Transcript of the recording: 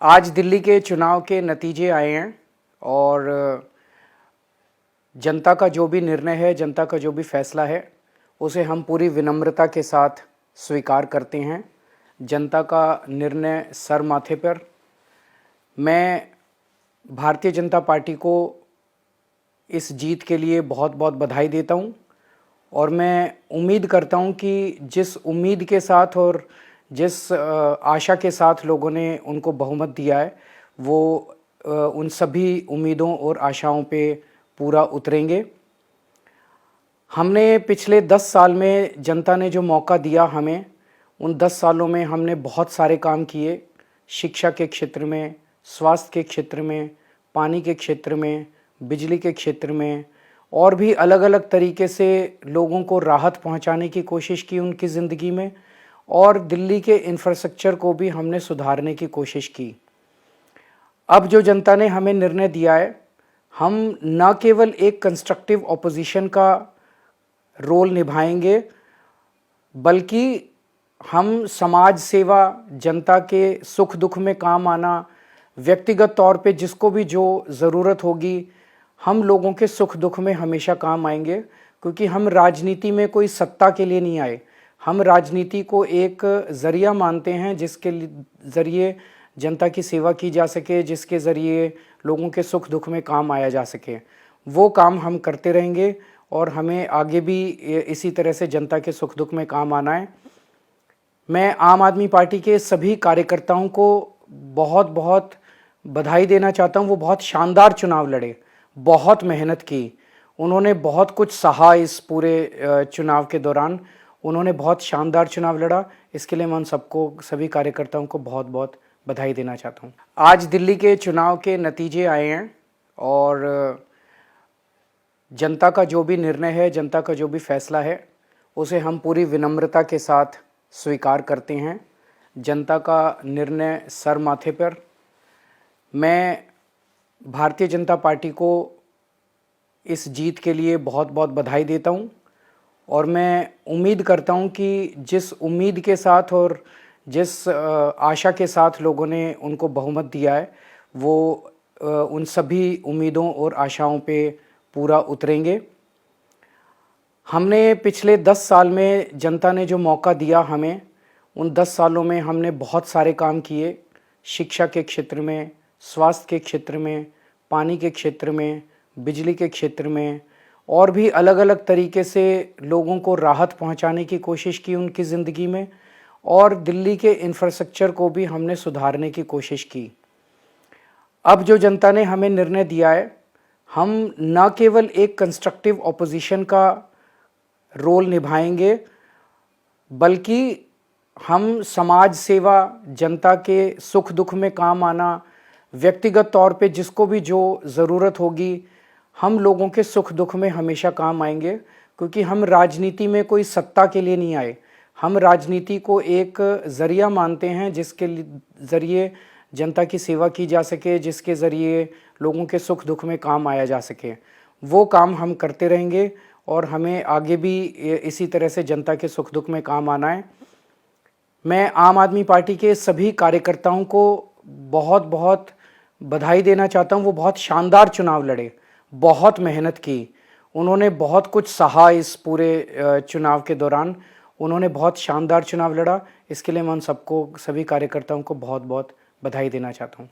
आज दिल्ली के चुनाव के नतीजे आए हैं और जनता का जो भी निर्णय है, जनता का जो भी फैसला है, उसे हम पूरी विनम्रता के साथ स्वीकार करते हैं। जनता का निर्णय सर माथे पर। मैं भारतीय जनता पार्टी को इस जीत के लिए बहुत बहुत बधाई देता हूं और मैं उम्मीद करता हूं कि जिस उम्मीद के साथ और जिस आशा के साथ लोगों ने उनको बहुमत दिया है, वो उन सभी उम्मीदों और आशाओं पे पूरा उतरेंगे। हमने पिछले 10 साल में जनता ने जो मौका दिया हमें, उन 10 सालों में हमने बहुत सारे काम किए। शिक्षा के क्षेत्र में, स्वास्थ्य के क्षेत्र में, पानी के क्षेत्र में, बिजली के क्षेत्र में और भी अलग अलग तरीके से लोगों को राहत पहुंचाने की कोशिश की उनकी ज़िंदगी में, और दिल्ली के इंफ्रास्ट्रक्चर को भी हमने सुधारने की कोशिश की। अब जो जनता ने हमें निर्णय दिया है, हम न केवल एक कंस्ट्रक्टिव ऑपोजिशन का रोल निभाएंगे, बल्कि हम समाज सेवा, जनता के सुख दुख में काम आना, व्यक्तिगत तौर पे जिसको भी जो ज़रूरत होगी, हम लोगों के सुख दुख में हमेशा काम आएंगे। क्योंकि हम राजनीति में कोई सत्ता के लिए नहीं आए, हम राजनीति को एक ज़रिया मानते हैं जिसके ज़रिए जनता की सेवा की जा सके, जिसके ज़रिए लोगों के सुख दुख में काम आया जा सके। वो काम हम करते रहेंगे और हमें आगे भी इसी तरह से जनता के सुख दुख में काम आना है। मैं आम आदमी पार्टी के सभी कार्यकर्ताओं को बहुत बहुत बधाई देना चाहता हूँ। वो बहुत शानदार चुनाव लड़े, बहुत मेहनत की, उन्होंने बहुत कुछ सहा इस पूरे चुनाव के दौरान। उन्होंने बहुत शानदार चुनाव लड़ा। इसके लिए मैं उन सबको, सभी कार्यकर्ताओं को बहुत बहुत बधाई देना चाहता हूँ। आज दिल्ली के चुनाव के नतीजे आए हैं और जनता का जो भी निर्णय है, जनता का जो भी फैसला है, उसे हम पूरी विनम्रता के साथ स्वीकार करते हैं। जनता का निर्णय सर माथे पर। मैं भारतीय जनता पार्टी को इस जीत के लिए बहुत बहुत बधाई देता हूं और मैं उम्मीद करता हूं कि जिस उम्मीद के साथ और जिस आशा के साथ लोगों ने उनको बहुमत दिया है, वो उन सभी उम्मीदों और आशाओं पे पूरा उतरेंगे। हमने पिछले 10 साल में जनता ने जो मौका दिया हमें, उन 10 सालों में हमने बहुत सारे काम किए। शिक्षा के क्षेत्र में, स्वास्थ्य के क्षेत्र में, पानी के क्षेत्र में, बिजली के क्षेत्र में और भी अलग अलग तरीके से लोगों को राहत पहुंचाने की कोशिश की उनकी ज़िंदगी में, और दिल्ली के इंफ्रास्ट्रक्चर को भी हमने सुधारने की कोशिश की। अब जो जनता ने हमें निर्णय दिया है, हम न केवल एक कंस्ट्रक्टिव ऑपोजिशन का रोल निभाएंगे, बल्कि हम समाज सेवा, जनता के सुख दुख में काम आना, व्यक्तिगत तौर पे जिसको भी जो ज़रूरत होगी, हम लोगों के सुख दुख में हमेशा काम आएंगे। क्योंकि हम राजनीति में कोई सत्ता के लिए नहीं आए, हम राजनीति को एक ज़रिया मानते हैं जिसके ज़रिए जनता की सेवा की जा सके, जिसके ज़रिए लोगों के सुख दुख में काम आया जा सके। वो काम हम करते रहेंगे और हमें आगे भी इसी तरह से जनता के सुख दुख में काम आना है। मैं आम आदमी पार्टी के सभी कार्यकर्ताओं को बहुत बहुत बधाई देना चाहता हूँ। वो बहुत शानदार चुनाव लड़े, बहुत मेहनत की, उन्होंने बहुत कुछ सहा इस पूरे चुनाव के दौरान। उन्होंने बहुत शानदार चुनाव लड़ा। इसके लिए मैं उन सबको, सभी कार्यकर्ताओं को बहुत बहुत बधाई देना चाहता हूँ।